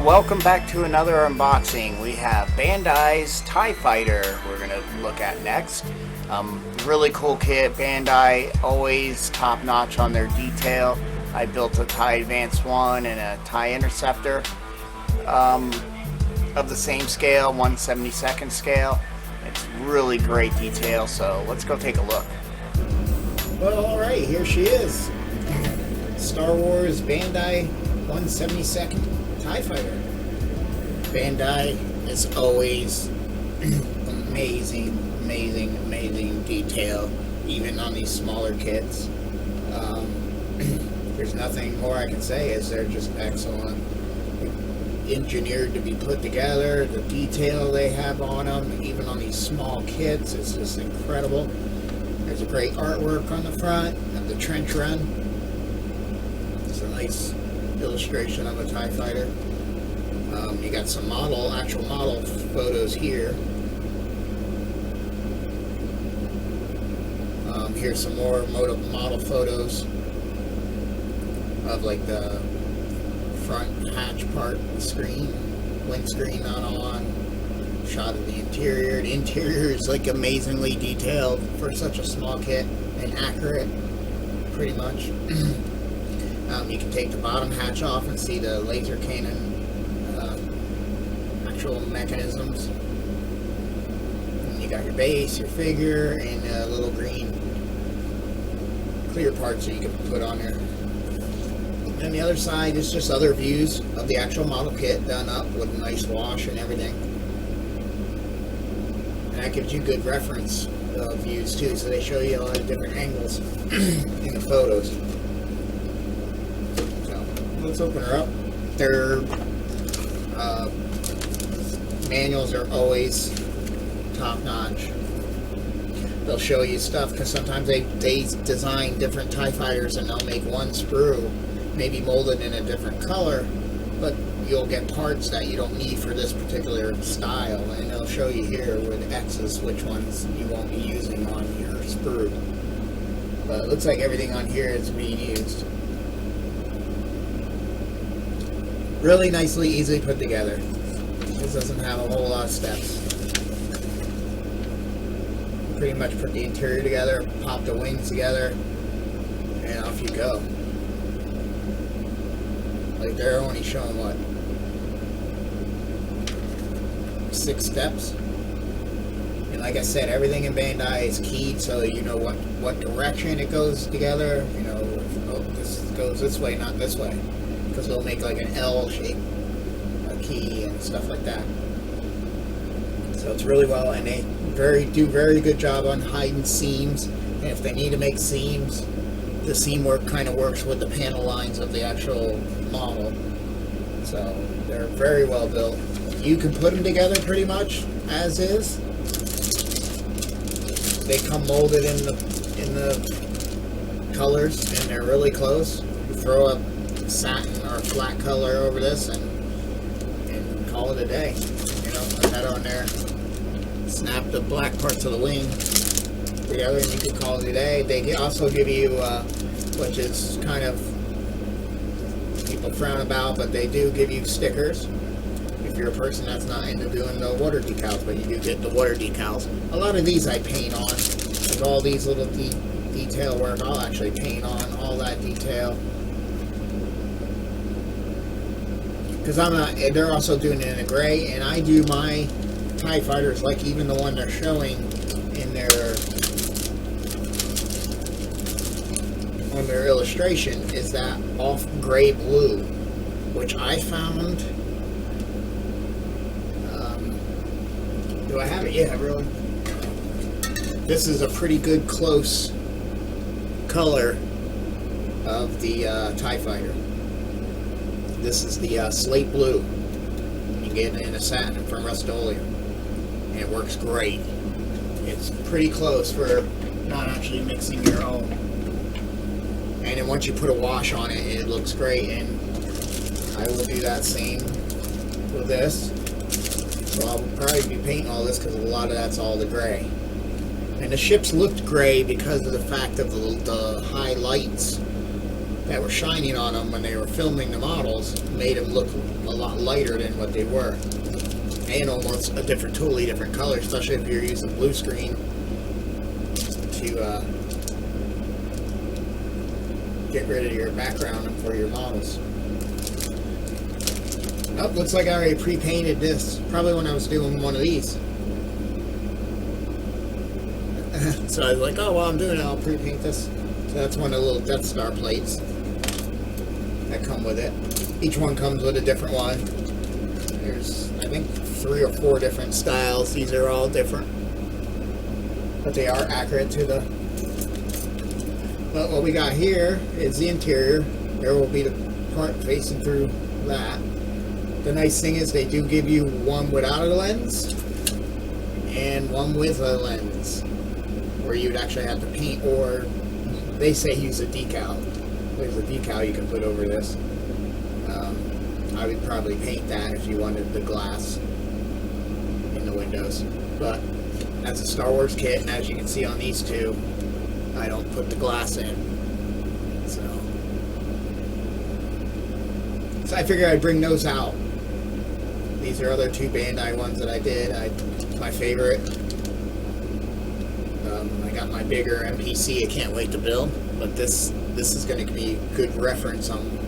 welcome back to another unboxing. We have Bandai's TIE Fighter we're going to look at next. Really cool kit. Bandai always top notch on their detail. I built a TIE Advance 1 and a TIE Interceptor of the same scale, 1/72nd scale. It's really great detail, so let's go take a look. Well, alright, here she is. Star Wars Bandai 1/72nd TIE Fighter. Bandai is always amazing detail, even on these smaller kits. There's nothing more I can say, is they're just excellent. Engineered to be put together, the detail they have on them, even on these small kits, it's just incredible. There's a great artwork on the front of the trench run. It's a nice illustration of a TIE Fighter. You got some actual model photos here. Here's some more model photos of like the front hatch part of the screen, windscreen not on, shot of the interior. The interior is like amazingly detailed for such a small kit and accurate, pretty much. You can take the bottom hatch off and see the laser cannon actual mechanisms. And you got your base, your figure, and a little green clear parts that you can put on there. And the other side is just other views of the actual model kit done up with a nice wash and everything. And that gives you good reference views too, so they show you a lot of different angles in the photos. So let's open her up. Their manuals are always top notch. They'll show you stuff because sometimes they design different TIE Fighters and they'll make one sprue maybe molded in a different color, but you'll get parts that you don't need for this particular style, and they'll show you here with X's which ones you won't be using on your sprue. But it looks like everything on here is being used. Really nicely, easily put together. This doesn't have a whole lot of steps. Pretty much put the interior together, pop the wings together, and off you go. Like they're only showing what, 6 steps. And like I said, everything in Bandai is keyed so you know what direction it goes together. You know, oh, this goes this way, not this way, because they'll make like an L shape key and stuff like that. So it's really well, and they do very good job on hiding seams. And if they need to make seams, the seam work kind of works with the panel lines of the actual model. So they're very well built. You can put them together pretty much as is. They come molded in the colors, and they're really close. You throw a satin or a flat color over this and call it a day. You know, put that on there. Snap the black parts of the wing together and you can call it a day. They also give you, which is kind of people frown about, but they do give you stickers if you're a person that's not into doing the water decals, but you do get the water decals. A lot of these I paint on, like all these little detail work I'll actually paint on, all that detail. Because they're also doing it in a gray, and I do my TIE Fighters, like even the one they're showing on their illustration, is that off gray blue, which I found. Do I have it? Yeah, really. This is a pretty good close color of the TIE Fighter. This is the slate blue. You can get it in a satin from Rust-Oleum, and it works great. It's pretty close for not actually mixing your own. And then once you put a wash on it, it looks great. And I will do that same with this. So I'll probably be painting all this because a lot of that's all the gray. And the ships looked gray because of the fact of the high lights that were shining on them when they were filming the models made them look a lot lighter than what they were, and almost a totally different color, especially if you're using blue screen to get rid of your background for your models. Oh, looks like I already pre-painted this, probably when I was doing one of these. So I was like, oh, while I'm doing it, I'll pre-paint this. So that's one of the little Death Star plates that come with it. Each one comes with a different one. There's, I think, 3 or 4 different styles. These are all different, but they are accurate to the... But what we got here is the interior. There will be the part facing through that. The nice thing is they do give you one without a lens and one with a lens, where you'd actually have to paint, or they say use a decal. There's a decal you can put over this. I would probably paint that if you wanted the glass in the windows. But that's a Star Wars kit, and as you can see on these two, I don't put the glass in. So I figured I'd bring those out. These are other 2 Bandai ones that I did. My favorite. I got my bigger MPC. I can't wait to build. But this is going to be good reference on,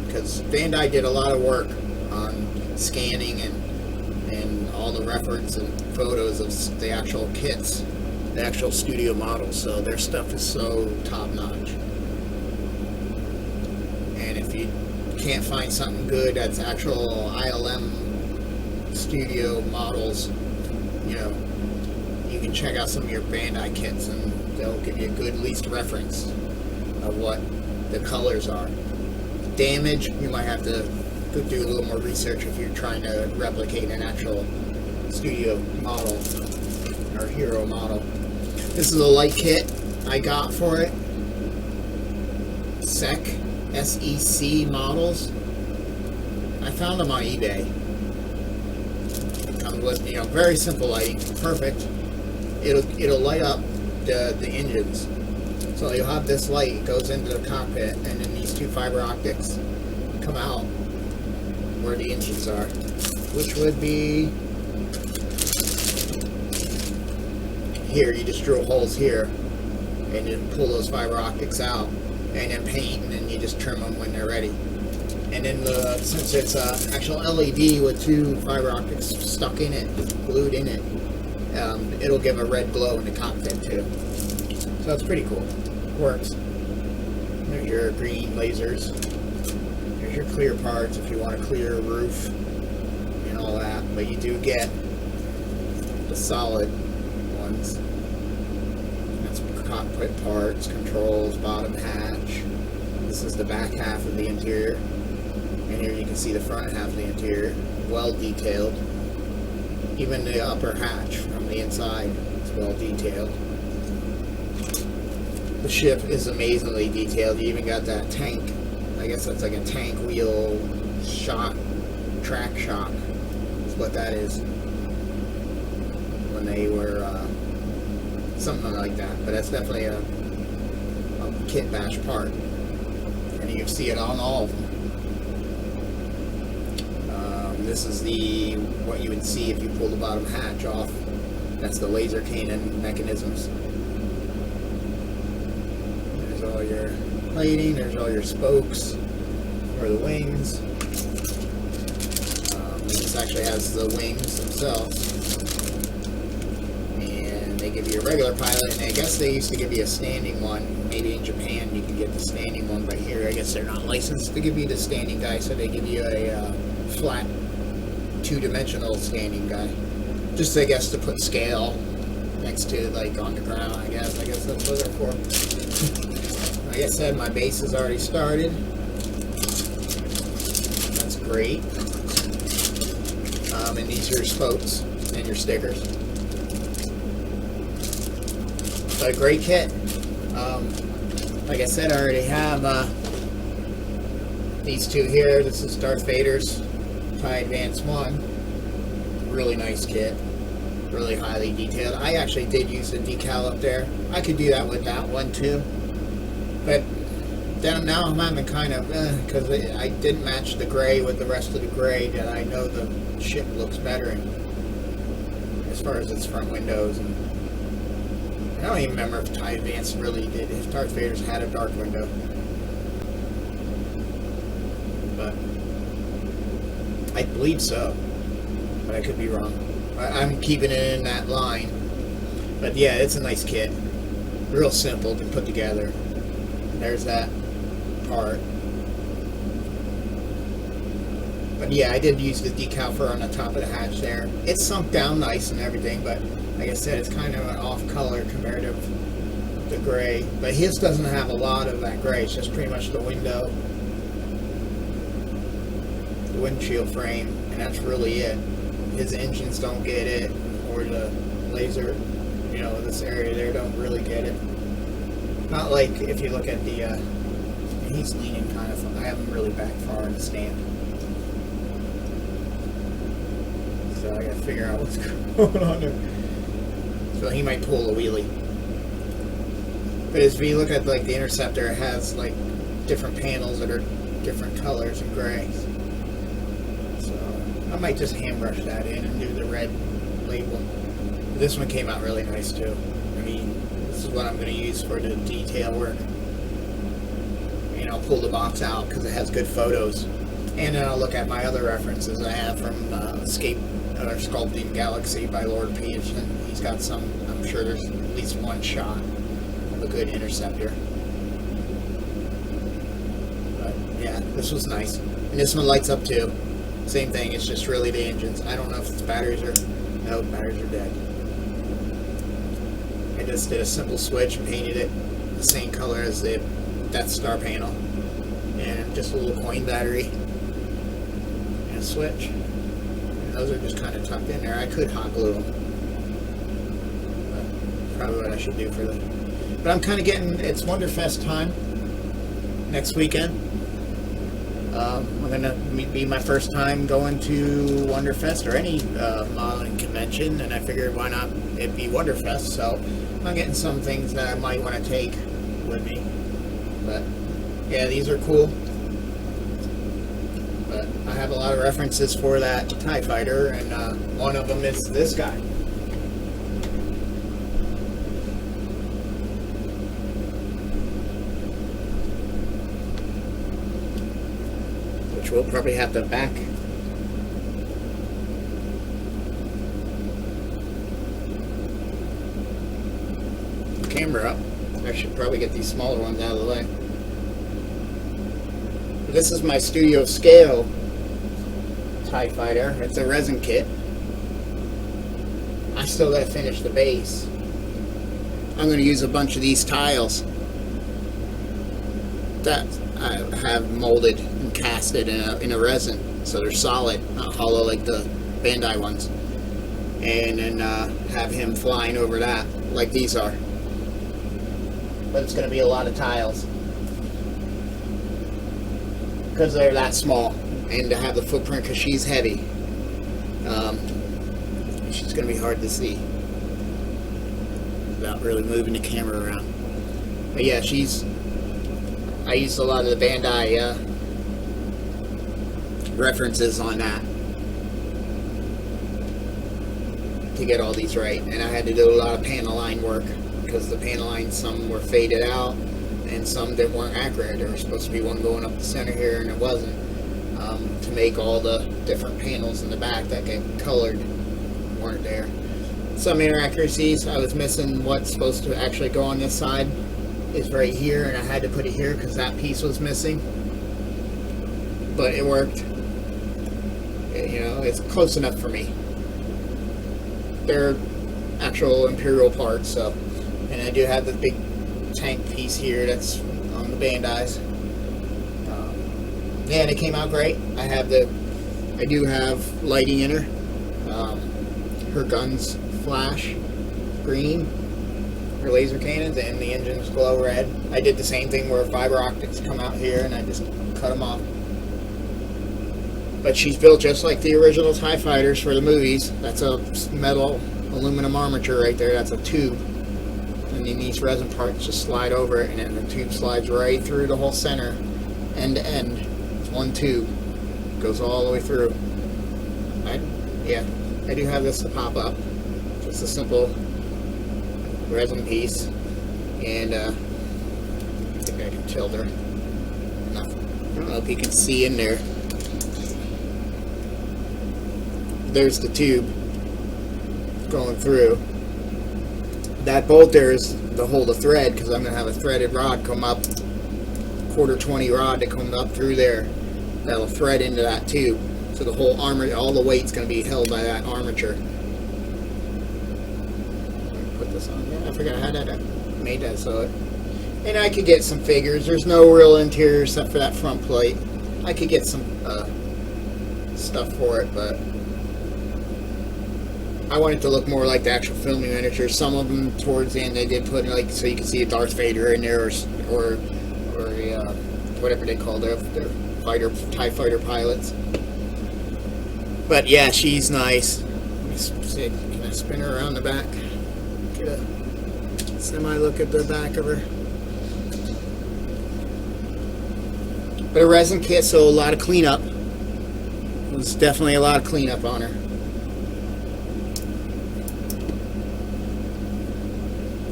because Bandai did a lot of work on scanning and all the reference and photos of the actual kits, the actual studio models. So their stuff is so top notch. And if you can't find something good that's actual ILM studio models, you know, you can check out some of your Bandai kits and they'll give you a good least reference of what the colors are. Damage, you might have to do a little more research if you're trying to replicate an actual studio model or hero model. This is a light kit I got for it. SEC models. I found them on eBay. It comes with, you know, very simple lighting, perfect. It'll light up the engines. So you'll have this light, it goes into the cockpit, and then these 2 fiber optics come out where the engines are, which would be here. You just drill holes here and then pull those fiber optics out and then paint, and then you just trim them when they're ready. And then since it's an actual LED with 2 fiber optics stuck in it, glued in it, it'll give a red glow in the cockpit too. So that's pretty cool. Works. There's your green lasers. There's your clear parts if you want a clear roof and all that. But you do get the solid ones. That's cockpit parts, controls, bottom hatch. This is the back half of the interior. And here you can see the front half of the interior. Well detailed. Even the upper hatch from the inside is well detailed. The ship is amazingly detailed. You even got that tank. I guess that's like a tank wheel shock, track shock. That's what that is. When they were something like that. But that's definitely a kit bash part. And you can see it on all of them. This is what you would see if you pull the bottom hatch off. That's the laser cannon mechanisms. There's all your plating, there's all your spokes for the wings. This actually has the wings themselves. And they give you a regular pilot, and I guess they used to give you a standing one. Maybe in Japan you can get the standing one, but here I guess they're not licensed to give you the standing guy, so they give you a flat 2-dimensional standing guy. Just, I guess, to put scale next to, like, on the ground, I guess. I guess that's what they're for. Like I said, my base is already started. That's great. And these are your spokes and your stickers. So a great kit. Like I said, I already have these 2 here. This is Darth Vader's TIE Advance 1. Really nice kit. Really highly detailed. I actually did use the decal up there. I could do that with that one too. But then now I'm having kind of, because I didn't match the gray with the rest of the gray that I know the ship looks better in, as far as its front windows. And I don't even remember if TIE Advance really did, if Darth Vader's had a dark window. But I believe so, but I could be wrong. I'm keeping it in that line. But yeah, it's a nice kit. Real simple to put together. There's that part. But yeah, I did use the decal fur on the top of the hatch there. It's sunk down nice and everything, but like I said, it's kind of an off color compared to the gray. But his doesn't have a lot of that gray. It's just pretty much the window, the windshield frame, and that's really it. His engines don't get it, or the laser, you know, this area there don't really get it. Not like if you look at the, he's leaning kind of, I have him really back far in the stand. So I gotta figure out what's going on there. So he might pull a wheelie. But if you look at like the Interceptor, it has like different panels that are different colors and grays. So I might just hand brush that in and do the red label. This one came out really nice too. I mean, this is what I'm going to use for the detail work. And I'll pull the box out because it has good photos. And then I'll look at my other references I have from Escape or Sculpting Galaxy by Lord Peterson. He's got some, I'm sure there's at least one shot of a good Interceptor. But yeah, this was nice. And this one lights up too. Same thing, it's just really the engines. I don't know if its batteries are, no, batteries are dead. I just did a simple switch and painted it the same color as the Death Star panel. And just a little coin battery and a switch. And those are just kind of tucked in there. I could hot glue them. But probably what I should do for them. But I'm kind of getting, it's Wonderfest time next weekend. I'm going to be my first time going to Wonderfest or any modeling convention, and I figured why not it be Wonderfest. So I'm getting some things that I might want to take with me. But yeah, these are cool. But I have a lot of references for that TIE Fighter, and one of them is this guy. Which we'll probably have to back. The camera up. I should probably get these smaller ones out of the way. This is my studio scale TIE Fighter. It's a resin kit. I still gotta finish the base. I'm gonna use a bunch of these tiles that I have molded and casted in a resin, so they're solid, not hollow like the Bandai ones. And then have him flying over that like these are. But it's going to be a lot of tiles because they're that small, and to have the footprint because she's heavy. She's going to be hard to see without really moving the camera around. But yeah, I used a lot of the Bandai references on that to get all these right, and I had to do a lot of panel line work because the panel lines, some were faded out and some that weren't accurate. There was supposed to be one going up the center here and it wasn't, to make all the different panels in the back that get colored weren't there. Some inaccuracies. I was missing what's supposed to actually go on this side is right here, and I had to put it here because that piece was missing, but it worked. You know, it's close enough for me. They're actual Imperial parts, so. And I do have the big tank piece here that's on the Bandai's. Yeah, and it came out great. I do have lighting in her. Her guns flash green, her laser cannons, and the engines glow red. I did the same thing where fiber optics come out here, and I just cut them off. But she's built just like the original TIE Fighters for the movies. That's a metal aluminum armature right there. That's a tube. And and then these resin parts just slide over it, and then the tube slides right through the whole center, end to end. It's one tube, goes all the way through. I do have this to pop up. Just a simple resin piece, and I think I can tilt her enough. I don't know if you can see in there. There's the tube going through. That bolt there is to hold a thread, because I'm going to have a threaded rod come up, 1/4 rod that comes up through there. That'll thread into that tube. So the whole armor, all the weight's going to be held by that armature. Put this on. Yeah, I forgot how that made that so. And I could get some figures. There's no real interior except for that front plate. I could get some stuff for it, but I want it to look more like the actual filming miniature. Some of them towards the end they did put like so you can see a Darth Vader in there, or a, whatever they call their fighter, TIE fighter pilots. But yeah, she's nice. Let me see, can I spin her around the back? Get a semi-look at the back of her. But a resin kit, so a lot of cleanup. There's definitely a lot of cleanup on her.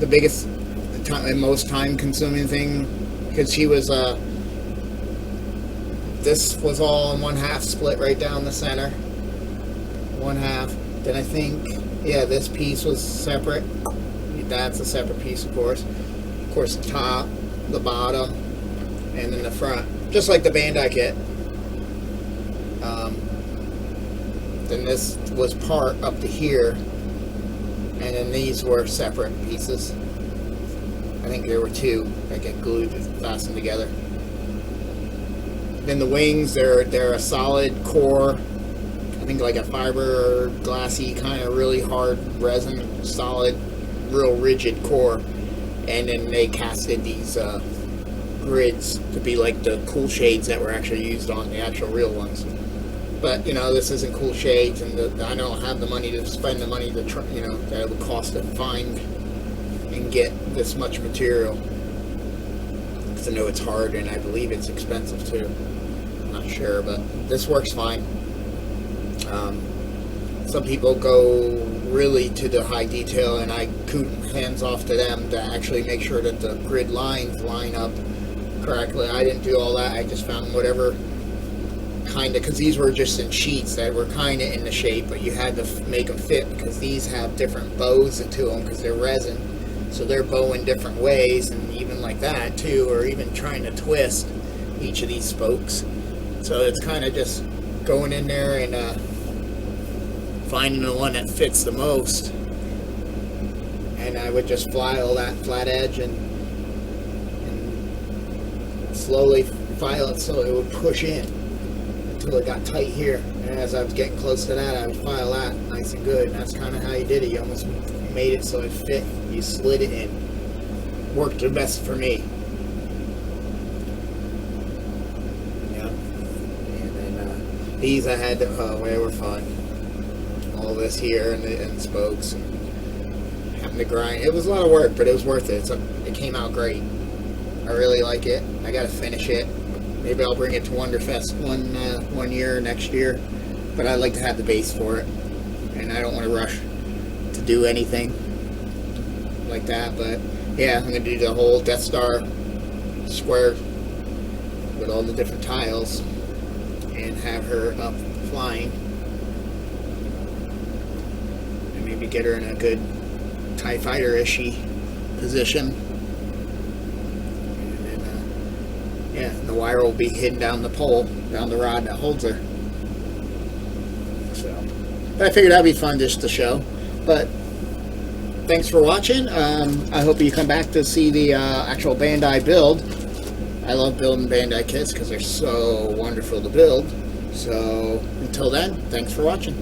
The biggest and most time-consuming thing, because she was this was all in 1/2 split right down the center. 1/2. Then I think, yeah, this piece was separate. That's a separate piece, of course. Of course, the top, the bottom, and then the front, just like the Bandai kit. Then this was part up to here, and then these were separate pieces. I think there were 2 that get glued and fastened together. Then the wings, they're a solid core. I think like a fiber glassy kind of really hard resin, solid, real rigid core. And then they casted these grids to be like the cool shades that were actually used on the actual real ones. But you know, this isn't cool shades, and I don't have the money to spend the money to you know, that it would cost to find and get this much material. Because I know it's hard, and I believe it's expensive too. I'm not sure, but this works fine. Some people go really to the high detail, and I coot hands off to them to actually make sure that the grid lines line up correctly. I didn't do all that. I just found whatever kind of, because these were just in sheets that were kind of in the shape, but you had to make them fit, because these have different bows to them because they're resin, so they're bowing different ways, and even like that too, or even trying to twist each of these spokes. So it's kind of just going in there and finding the one that fits the most, and I would just file that flat edge and slowly file it so it would push in until it got tight here, and as I was getting close to that, I would file that nice and good, and that's kind of how you did it. You almost made it so it fit. You slid it in. Worked the best for me. Yeah. And then these I had to, they were fun. All this here and the spokes, and having to grind. It was a lot of work, but it was worth it. So it came out great. I really like it. I got to finish it. Maybe I'll bring it to Wonderfest one year, next year. But I'd like to have the base for it. And I don't want to rush to do anything like that. But yeah, I'm going to do the whole Death Star square with all the different tiles and have her up flying. And maybe get her in a good TIE Fighter-ishy position. Yeah, the wire will be hidden down the pole, down the rod that holds her. So, but I figured that'd be fun just to show. But thanks for watching. I hope you come back to see the actual Bandai build. I love building Bandai kits because they're so wonderful to build. So until then, thanks for watching.